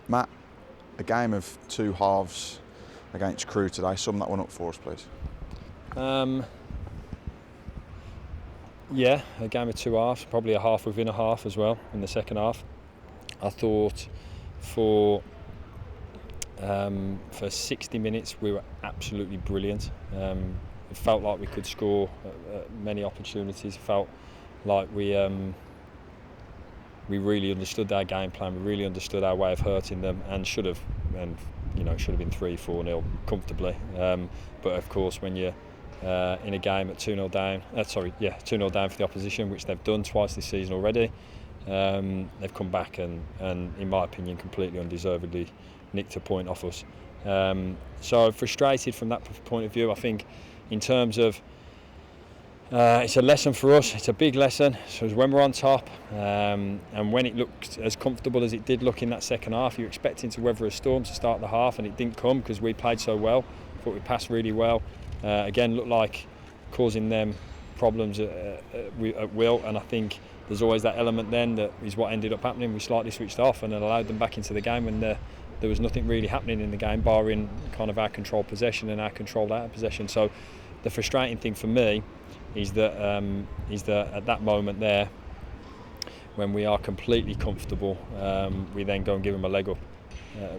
Matt, a game of two halves against Crewe today. Sum that one up for us, please. Yeah, a game of two halves, probably a half within a half as well in the second half. I thought for 60 minutes we were absolutely brilliant. It felt like we could score many opportunities. It felt like we really understood our game plan. We really understood our way of hurting them, and should have been 3-4-0 comfortably. But of course, when you're in a game at 2-0 down, 2-0 down for the opposition, which they've done twice this season already, they've come back and, in my opinion, completely undeservedly nicked a point off us. So frustrated from that point of view. I think in terms of it's a lesson for us. It's a big lesson. So when we're on top, and when it looked as comfortable as it did look in that second half, you're expecting to weather a storm to start the half, and it didn't come because we played so well. Thought we passed really well. Again, looked like causing them problems at will, and I think there's always that element then that is what ended up happening. We slightly switched off and allowed them back into the game when there was nothing really happening in the game, barring kind of our controlled possession and our controlled out of possession. So the frustrating thing for me is that at that moment there, when we are completely comfortable, we then go and give them a leg up,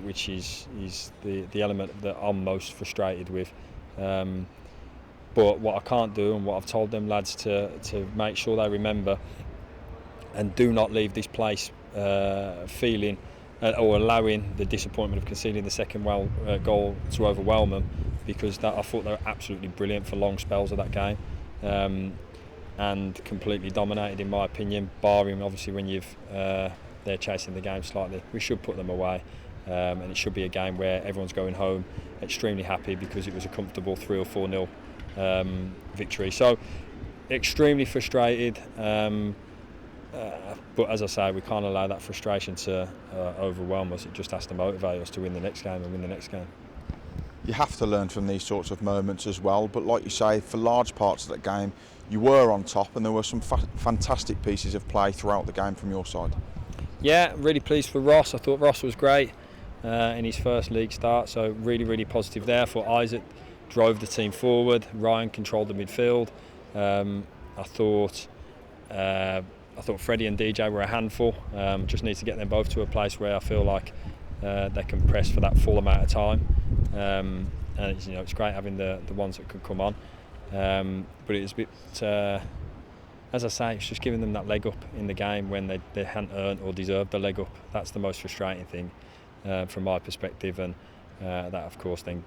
which is the element that I'm most frustrated with. But what I can't do, and what I've told them lads to make sure they remember, and do not leave this place feeling or allowing the disappointment of conceding the second goal to overwhelm them, because I thought they were absolutely brilliant for long spells of that game. And completely dominated, in my opinion, barring obviously when they're chasing the game slightly. We should put them away, and it should be a game where everyone's going home extremely happy because it was a comfortable 3 or 4-0 victory. So extremely frustrated, but as I say, we can't allow that frustration to overwhelm us. It just has to motivate us to win the next game and win the next game. You have to learn from these sorts of moments as well, but like you say, for large parts of that game you were on top, and there were some fantastic pieces of play throughout the game from your side. Yeah, really pleased for Ross. I thought Ross was great in his first league start, so really positive there. I thought Isaac drove the team forward, Ryan controlled the midfield. I thought Freddie and DJ were a handful. Just need to get them both to a place where I feel like they can press for that full amount of time. And it's great having the ones that could come on. But it was a bit, as I say, it's just giving them that leg up in the game when they hadn't earned or deserved the leg up. That's the most frustrating thing from my perspective, and that of course then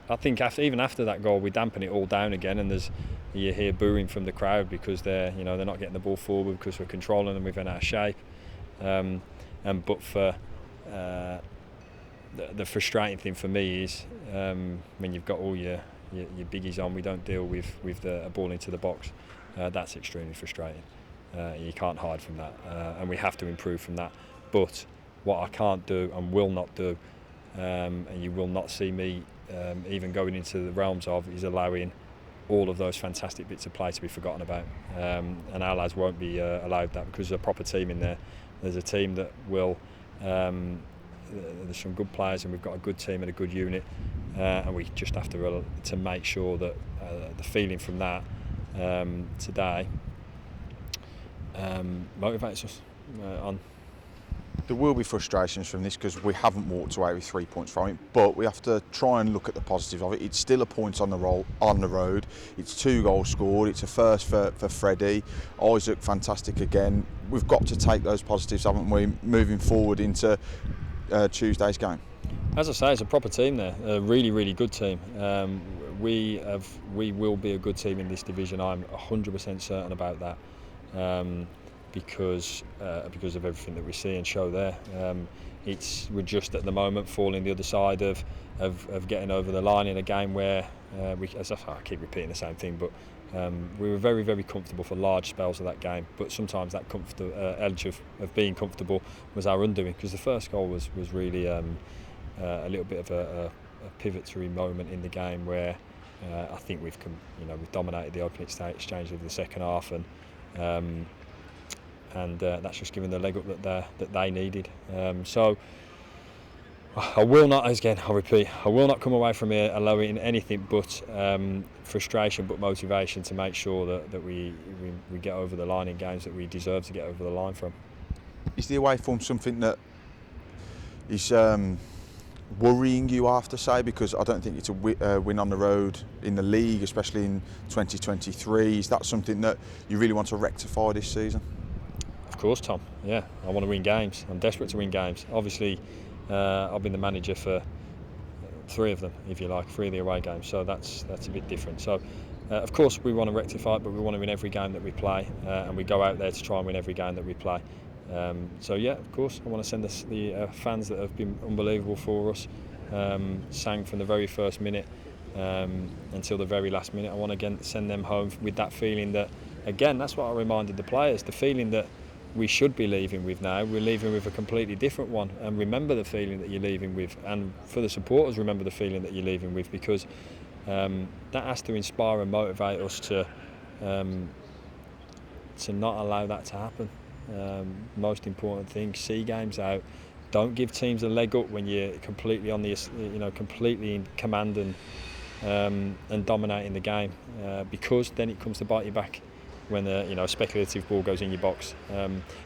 I think even after that goal we dampen it all down again, and you hear booing from the crowd because they're not getting the ball forward because we're controlling them, we've been out of shape. But for the frustrating thing for me is when you've got all your biggies on, we don't deal with a ball into the box. That's extremely frustrating. You can't hide from that, and we have to improve from that. But what I can't do and will not do, and you will not see me even going into the realms of, is allowing all of those fantastic bits of play to be forgotten about. And our lads won't be allowed that, because there's a proper team in there. There's a team that will. There's some good players, and we've got a good team and a good unit, and we just have to make sure that the feeling from that today motivates us on. There will be frustrations from this because we haven't walked away with 3 points from it, but we have to try and look at the positive of it. It's still a point on the road. It's 2 goals scored. It's a first for Freddie. Isaac, fantastic again. We've got to take those positives, haven't we, moving forward into Tuesday's game? As I say, it's a proper team there, a really good team. We will be a good team in this division. I'm 100% certain about that, because of everything that we see and show there. We're just at the moment falling the other side of getting over the line in a game where I keep repeating the same thing, but we were very comfortable for large spells of that game. But sometimes that edge of being comfortable was our undoing, because the first goal was really a little bit of a pivotary moment in the game where I think we've dominated the opening exchange of the second half, and that's just given the leg up that they needed. So I will not, again, I'll repeat, I will not come away from here allowing anything but frustration, but motivation to make sure that we get over the line in games that we deserve to get over the line from. Is the away form something that is worrying you, I have to say, because I don't think it's a win on the road in the league, especially in 2023. Is that something that you really want to rectify this season? Of course, Tom. Yeah, I want to win games. I'm desperate to win games. Obviously, I've been the manager for 3 of them, if you like, 3 of the away games. So that's a bit different. So, of course, we want to rectify it, but we want to win every game that we play, and we go out there to try and win every game that we play. So yeah, of course, I want to send the fans that have been unbelievable for us, sang from the very first minute until the very last minute. I want to again send them home with that feeling that, again, that's what I reminded the players, the feeling that we should be leaving with now. We're leaving with a completely different one, and remember the feeling that you're leaving with, and for the supporters, remember the feeling that you're leaving with, because that has to inspire and motivate us to not allow that to happen. Most important thing, see games out. Don't give teams a leg up when you're completely on the, completely in command and dominating the game, because then it comes to bite you back when a speculative ball goes in your box.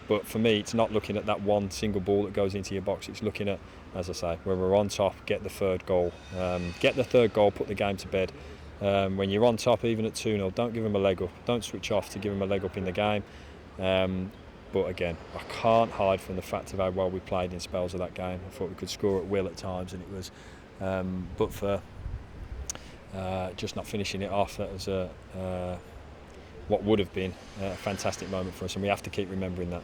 But for me, it's not looking at that one single ball that goes into your box. It's looking at, as I say, when we're on top, get the third goal. Put the game to bed. When you're on top, even at 2-0, don't give them a leg up. Don't switch off to give them a leg up in the game. But again, I can't hide from the fact of how well we played in spells of that game. I thought we could score at will at times, and it was, but for just not finishing it off, that was what would have been a fantastic moment for us, and we have to keep remembering that.